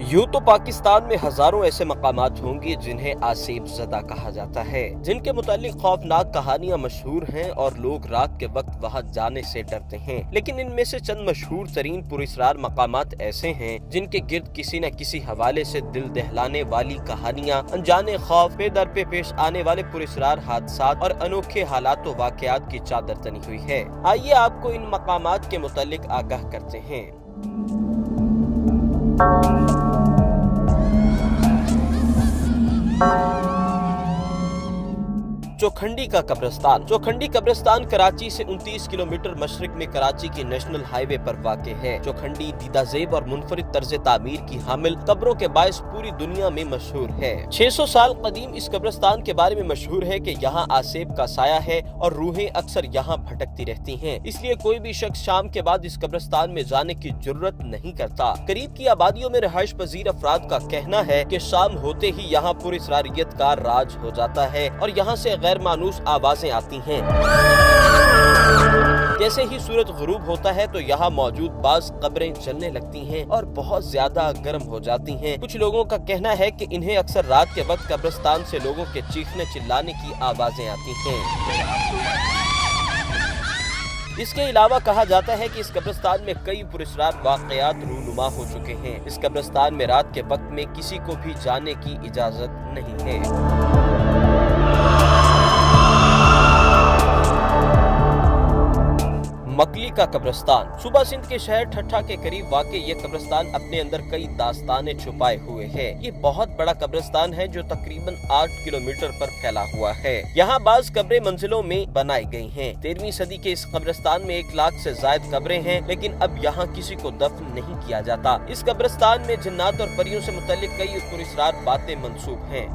यूं तो पाकिस्तान में हजारों ऐसे मकामात होंगे जिन्हें आसेब ज़दा कहा जाता है, जिनके मुतालिक खौफनाक कहानियां मशहूर हैं और लोग रात के वक्त वहां जाने से डरते हैं। लेकिन इनमें से चंद मशहूर तरीन पुरस्रार मकामात ऐसे हैं जिनके गिर्द किसी न किसी हवाले से दिल दहलाने वाली कहानियां, अनजाने खौफ, बेदर पे पेश आने वाले पुरस्रार हादसात और अनोखे हालात व वाक़यात की चादर तनी हुई है। आइए आपको इन मकामात के मुतालिक आगाह करते हैं। चौखंडी का कब्रिस्तान। चौखंडी कब्रिस्तान कराची से 29 किलोमीटर मशरिक में कराची की नेशनल हाईवे पर वाक़ है। चौखंडी दीदाजेब और मुनफरिद तर्ज तामीर की हामिल कब्रों के बायस पूरी दुनिया में मशहूर है। 600 साल कदीम इस कब्रिस्तान के बारे में मशहूर है कि यहाँ आसेब का साया है और रूहें अक्सर यहाँ भटकती रहती हैं। इसलिए कोई भी शख्स शाम के बाद इस कब्रिस्तान में जाने की जुर्रत नहीं करता। करीब की आबादियों में रिहाइश पजीर अफराद का कहना है कि शाम होते ही यहाँ पुरस्रारियत का राज हो जाता है और यहाँ से गैर मानूस आवाजें आती हैं। जैसे ही सूरज गुरूब होता है तो यहाँ मौजूद बाज कब्रें जलने लगती हैं और बहुत ज्यादा गर्म हो जाती हैं। कुछ लोगों का कहना है कि इन्हें अक्सर रात के वक्त कब्रिस्तान से लोगों के चीखने चिल्लाने की आवाजें आती हैं। इसके अलावा कहा जाता है कि इस कब्रिस्तान में कई पुरस्रार वाक़यात रूनुमा हो चुके हैं। इस कब्रिस्तान में रात के वक्त में किसी को भी जाने की इजाजत नहीं है। मकली का कब्रिस्तान। सूबा सिंध के शहर ठट्ठा के करीब वाक़े ये कब्रिस्तान अपने अंदर कई दास्तानें छुपाए हुए है। ये बहुत बड़ा कब्रिस्तान है जो तकरीबन 8 किलोमीटर पर फैला हुआ है। यहाँ बाज कब्रें मंजिलों में बनाई गई हैं। 13वीं सदी के इस कब्रिस्तान में 1 लाख से ज्यादा कब्रें हैं, लेकिन अब यहाँ किसी को दफन नहीं किया जाता। इस कब्रिस्तान में जिन्नात और परियों से मुतल्लिक कई पुरस्रार बातें मंसूब हैं।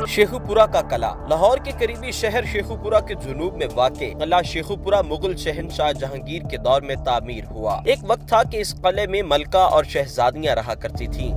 शेखुपुरा का कला। लाहौर के करीबी शहर शेखुपुरा के जुनूब में वाक़े किला शेखुपुरा मुगल शहनशाह जहांगीर के दौर में तामीर हुआ। एक वक्त था कि इस किले में मलका और शहजादियां रहा करती थीं।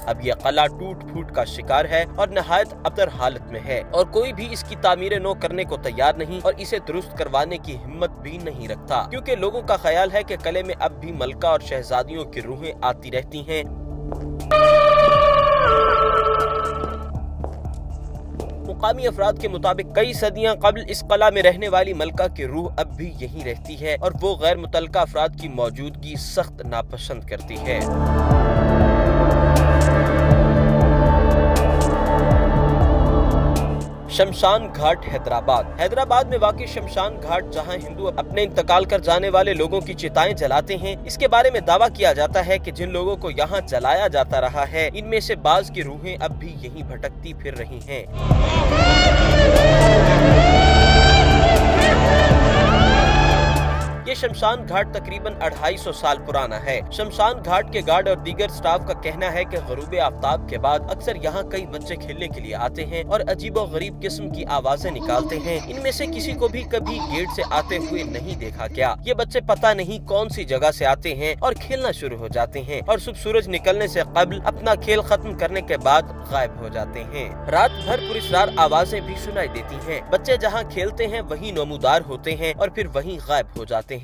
अब यह किला टूट फूट का शिकार है और नहायत अबतर हालत में है और कोई भी इसकी तामीरें नो करने को तैयार नहीं और इसे दुरुस्त करवाने की हिम्मत भी नहीं रखता, क्योंकि लोगों का ख्याल है कि किले में अब भी मलका और शहजादियों की रूहें आती रहती हैं। मुकामी अफराद के मुताबिक कई सदियां कबल इस किला में रहने वाली मलका की रूह अब भी यहीं रहती है और वो गैर मुतल्लका अफराद की मौजूदगी सख्त नापसंद करती है। शमशान घाट हैदराबाद। हैदराबाद में वाक़ई शमशान घाट, जहां हिंदू अपने इंतकाल कर जाने वाले लोगों की चिताएं जलाते हैं, इसके बारे में दावा किया जाता है कि जिन लोगों को यहां जलाया जाता रहा है, इनमें से बाज की रूहें अब भी यहीं भटकती फिर रही हैं। ये शमशान घाट तकरीबन 250 साल पुराना है। शमशान घाट के गार्ड और दीगर स्टाफ का कहना है कि ग़ुरूब आफ्ताब के बाद अक्सर यहाँ कई बच्चे खेलने के लिए आते हैं और अजीबो गरीब किस्म की आवाजें निकालते हैं। इनमें से किसी को भी कभी गेट से आते हुए नहीं देखा गया। ये बच्चे पता नहीं कौन सी जगह से आते हैं और खेलना शुरू हो जाते हैं और सुबह सूरज निकलने से कबल अपना खेल खत्म करने के बाद गायब हो जाते हैं। रात भर पुरस्रार आवाजें भी सुनाई देती हैं। बच्चे जहाँ खेलते हैं वहीं नमूदार होते हैं और फिर वहीं गायब हो जाते हैं।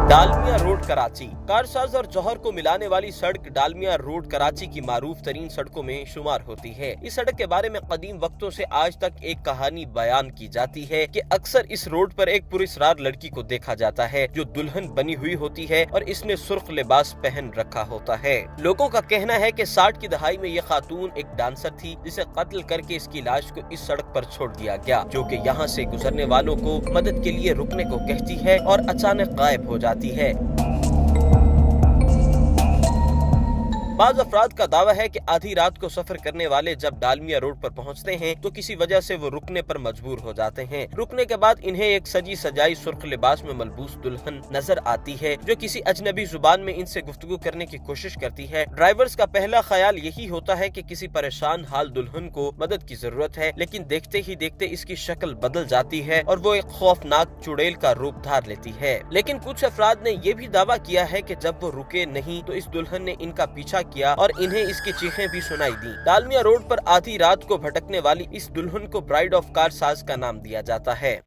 डालमिया रोड कराची। कारसाज और जौहर को मिलाने वाली सड़क डालमिया रोड कराची की मारूफ तरीन सड़कों में शुमार होती है। इस सड़क के बारे में कदीम वक्तों से आज तक एक कहानी बयान की जाती है कि अक्सर इस रोड पर एक पुरस्रार लड़की को देखा जाता है जो दुल्हन बनी हुई होती है और इसने सुर्ख लिबास पहन रखा होता है। लोगों का कहना है कि 60 की दहाई में यह खातून एक डांसर थी जिसे कत्ल करके इसकी लाश को इस सड़क पर छोड़ दिया गया, जो कि यहाँ से गुजरने वालों को मदद के लिए रुकने को कहती है और अचानक गायब हो जाती है। बाज़ अफराद का दावा है कि आधी रात को सफर करने वाले जब डालमिया रोड पर पहुंचते हैं तो किसी वजह से वो रुकने पर मजबूर हो जाते हैं। रुकने के बाद इन्हें एक सजी सजाई सुर्ख लिबास में मलबूस दुल्हन नजर आती है जो किसी अजनबी जुबान में इनसे गुफ्तगू करने की कोशिश करती है। ड्राइवर्स का पहला ख्याल यही होता है कि किसी परेशान हाल दुल्हन को मदद की जरूरत है, लेकिन देखते ही देखते इसकी शक्ल बदल जाती है और वो एक खौफनाक चुड़ैल का रूप धार लेती है। लेकिन कुछ अफराद ने ये भी दावा किया है कि जब वो रुके नहीं तो इस दुल्हन ने इनका पीछा किया और इन्हें इसकी चीखें भी सुनाई दी। डालमिया रोड पर आधी रात को भटकने वाली इस दुल्हन को ब्राइड ऑफ कार साज का नाम दिया जाता है।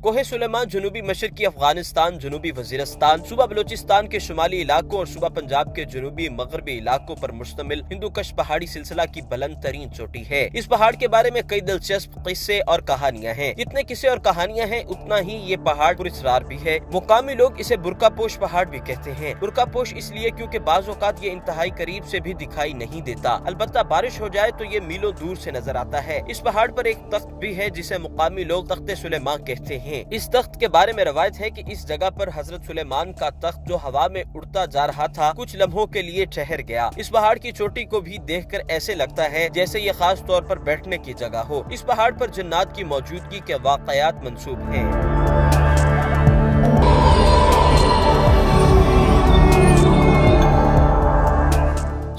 कोहे सुलेमान जनूबी मशरकी अफगानिस्तान, जनूबी वजीरिस्तान, सूबा बलोचिस्तान के शुमाली इलाकों और सूबा पंजाब के जनूबी मगरबी इलाकों पर मुश्तमिल हिंदूकश पहाड़ी सिलसिला की बुलंद तरीन चोटी है। इस पहाड़ के बारे में कई दिलचस्प किस्से और कहानियां हैं। जितने किस्से और कहानियां हैं उतना ही ये पहाड़ पुरस्कार भी है। मुकामी लोग इसे बुरकापोश पहाड़ भी कहते हैं। बुरकापोश इसलिए क्योंकि बाज़ औक़ात ये इंतहाई करीब से भी दिखाई नहीं देता, अलबत्ता बारिश हो जाए तो ये मीलों दूर से नजर आता है। इस पहाड़ पर एक तख्त भी है जिसे मुकामी लोग तख्ते सुलेमान कहते हैं। इस तख्त के बारे में रवायत है कि इस जगह पर हजरत सुलेमान का तख्त जो हवा में उड़ता जा रहा था कुछ लम्हों के लिए ठहर गया। इस पहाड़ की चोटी को भी देखकर ऐसे लगता है जैसे ये खास तौर पर बैठने की जगह हो। इस पहाड़ पर जन्नात की मौजूदगी के वाक़यात मंसूब हैं।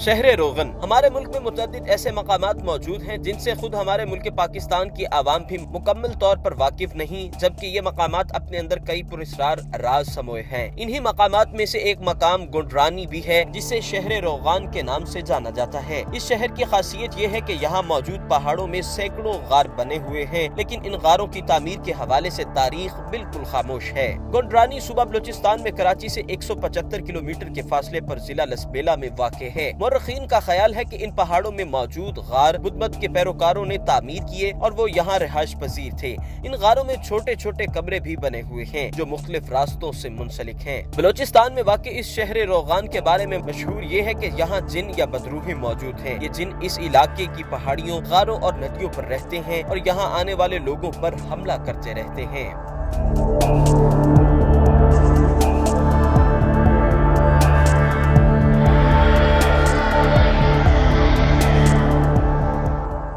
शहर रोगन। हमारे मुल्क में मुतअद्दिद ऐसे मकामात मौजूद हैं जिनसे खुद हमारे मुल्क पाकिस्तान की आवाम भी मुकम्मल तौर पर वाकिफ नहीं, जबकि ये मकामात अपने अंदर कई पुरस्कार राज समोए हैं। इन्हीं मकामात में से एक मकाम गुंडरानी भी है जिसे शहर रोगान के नाम से जाना जाता है। इस शहर की खासियत ये है कि यहाँ मौजूद पहाड़ों में सैकड़ों गार बने हुए हैं, लेकिन इन गारों की तामीर के हवाले से तारीख बिल्कुल खामोश है। गुंडरानी सूबा बलोचिस्तान में कराची से 175 किलोमीटर के फासले पर जिला लसबेला में वाक़ है। मुर्रखीन का ख्याल है कि इन पहाड़ों में मौजूद गार बुद्ध के पैरोकारों ने तामीर किए और वो यहाँ रिहाइश पजीर थे। इन गारों में छोटे छोटे कमरे भी बने हुए हैं जो मुख्तलिफ रास्तों से मुंसलिक हैं। बलोचिस्तान में वाक़ इस शहर रोगान के बारे में मशहूर ये है कि यहाँ जिन या बदरूहें मौजूद हैं। ये जिन इस इलाके की पहाड़ियों, गारों और नदियों पर रहते हैं और यहाँ आने वाले लोगों पर हमला करते रहते हैं।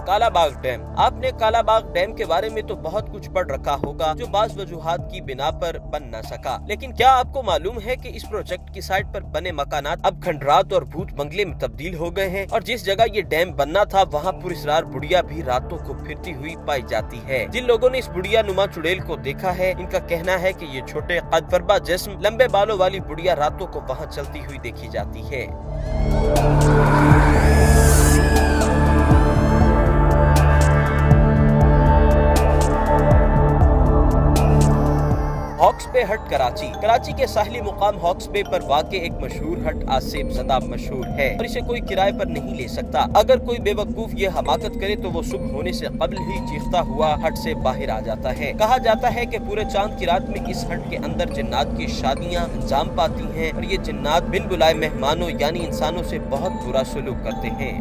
कालाबाग डैम। आपने कालाबाग डैम के बारे में तो बहुत कुछ पढ़ रखा होगा जो बाज़ वजूहात की बिना पर बन न सका, लेकिन क्या आपको मालूम है कि इस प्रोजेक्ट की साइट पर बने मकानात अब खंडरात और भूत बंगले में तब्दील हो गए हैं और जिस जगह ये डैम बनना था वहाँ पुरस्कार बुढ़िया भी रातों को फिरती हुई पाई जाती है। जिन लोगों ने इस बुढ़िया नुमा चुड़ैल को देखा है इनका कहना है कि ये छोटे कद फरबा जिस्म लंबे बालों वाली बुढ़िया रातों को वहाँ चलती हुई देखी जाती है। हॉक्स बे हट कराची। कराची के साहली मुकाम हॉक्स बे पर वाक़ एक मशहूर हट आज से ज़्यादा मशहूर है और इसे कोई किराए पर नहीं ले सकता। अगर कोई बेवकूफ ये हमाकत करे तो वो सुबह होने से कबल ही चीखता हुआ हट से बाहर आ जाता है। कहा जाता है कि पूरे चांद की रात में इस हट के अंदर जिन्नात की शादियाँ अंजाम पाती हैं और ये जिन्नात बिन बुलाए मेहमानों यानी इंसानों से बहुत बुरा सलूक करते हैं।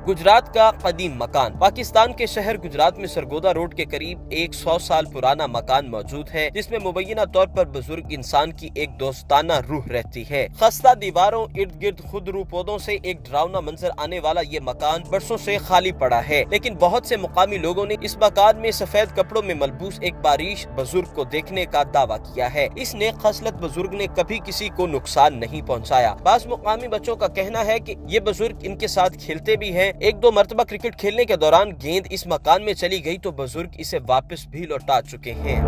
गुजरात का कदीम मकान। पाकिस्तान के शहर गुजरात में सरगोदा रोड के करीब 100 साल पुराना मकान मौजूद है जिसमें मुबैना तौर पर बुजुर्ग इंसान की एक दोस्ताना रूह रहती है। खस्ता दीवारों इर्द गिर्द खुदरू पौधों से एक डरावना मंजर आने वाला ये मकान बरसों से खाली पड़ा है, लेकिन बहुत से मुकामी लोगों ने इस मकान में सफेद कपड़ों में मलबूस एक बारिश बुजुर्ग को देखने का दावा किया है। इस नेक खसलत बुजुर्ग ने कभी किसी को नुकसान नहीं पहुँचाया। बास मुकामी बच्चों का कहना है कि ये बुजुर्ग इनके साथ खेलते भी हैं। एक दो मरतबा क्रिकेट खेलने के दौरान गेंद इस मकान में चली गई तो बुजुर्ग इसे वापस भी लौटा चुके हैं।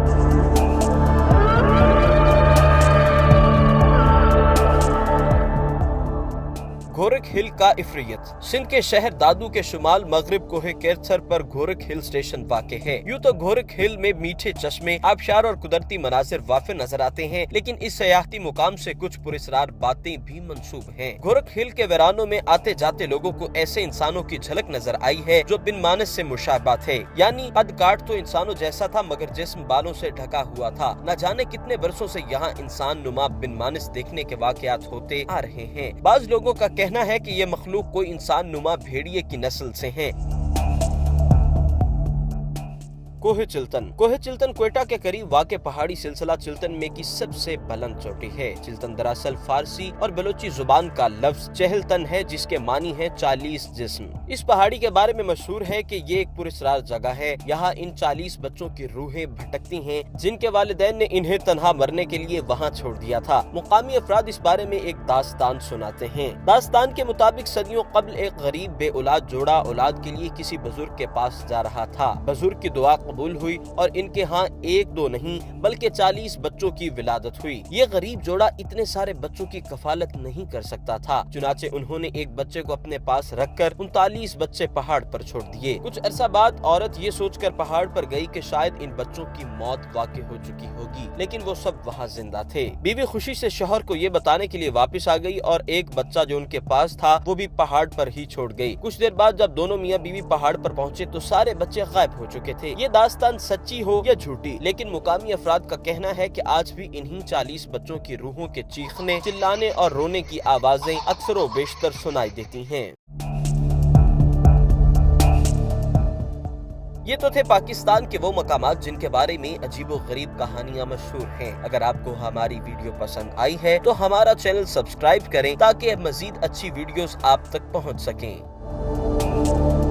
घोरक हिल का इफरियत। सिंध के शहर दादू के शुमाल मगरिब कोहे केरथर पर घोरक हिल स्टेशन वाक़ है। यूँ तो घोरक हिल में मीठे चश्मे, आबशार और कुदरती मनाजिर वाफिर नजर आते हैं, लेकिन इस सयाहती मुकाम से कुछ पुरस्कार बातें भी मंसूब हैं। घोरक हिल के वीरानों में आते जाते लोगों को ऐसे इंसानों की झलक नजर आई है जो बिन मानस से मुशाबा थे, यानी कद काट तो इंसानों जैसा था मगर जिस्म बालों से ढका हुआ था। न जाने कितने बरसों से यहाँ इंसान नुमा बिन मानस देखने के वाकयात होते आ रहे हैं। बाज लोगों का कहना कहना है कि ये मखलूक कोई इंसान नुमा भेड़िए की नस्ल से हैं। कोहे चिल्तन क्वेटा के करीब वाक़ पहाड़ी सिलसिला चिल्तन में की सबसे बुलंद चोटी है। चिल्तन दरअसल फारसी और बलोची जुबान का लफ्ज चहलतन है, जिसके मानी है 40 जिस्म। इस पहाड़ी के बारे में मशहूर है कि ये एक पुरस्कार जगह है। यहाँ इन 40 बच्चों की रूहें भटकती हैं, जिनके वालिदैन ने इन्हें तन्हा मरने के लिए वहाँ छोड़ दिया था। मुकामी अफराद इस बारे में एक दास्तान सुनाते हैं। दास्तान के मुताबिक सदियों कब्ल एक गरीब बे औलाद जोड़ा औलाद के लिए किसी बुजुर्ग के पास जा रहा था। बुजुर्ग की दुआ कबूल हुई और इनके यहाँ एक दो नहीं बल्कि 40 बच्चों की विलादत हुई। ये गरीब जोड़ा इतने सारे बच्चों की कफालत नहीं कर सकता था, चुनाचे उन्होंने एक बच्चे को अपने पास रखकर 39 बच्चे पहाड़ पर छोड़ दिए। कुछ अरसा बाद औरत ये सोचकर पहाड़ पर गई कि शायद इन बच्चों की मौत वाक़ई हो चुकी होगी, लेकिन वो सब वहाँ जिंदा थे। बीवी खुशी से शौहर को ये बताने के लिए वापस आ गई और एक बच्चा जो उनके पास था वो भी पहाड़ पर ही छोड़ गई। कुछ देर बाद जब दोनों मियाँ बीवी पहाड़ पर पहुँचे तो सारे बच्चे गायब हो चुके थे। ये दास्तान सच्ची हो या झूठी, लेकिन मुकामी अफराद का कहना है कि आज भी इन्हीं 40 बच्चों की रूहों के चीखने, चिल्लाने और रोने की आवाजें अक्सर व बेशतर सुनाई देती हैं। ये तो थे पाकिस्तान के वो मकामात जिनके बारे में अजीबो गरीब कहानियां मशहूर हैं। अगर आपको हमारी वीडियो पसंद आई है तो हमारा चैनल सब्सक्राइब करें ताकि मजीद अच्छी वीडियोस आप तक पहुंच सकें।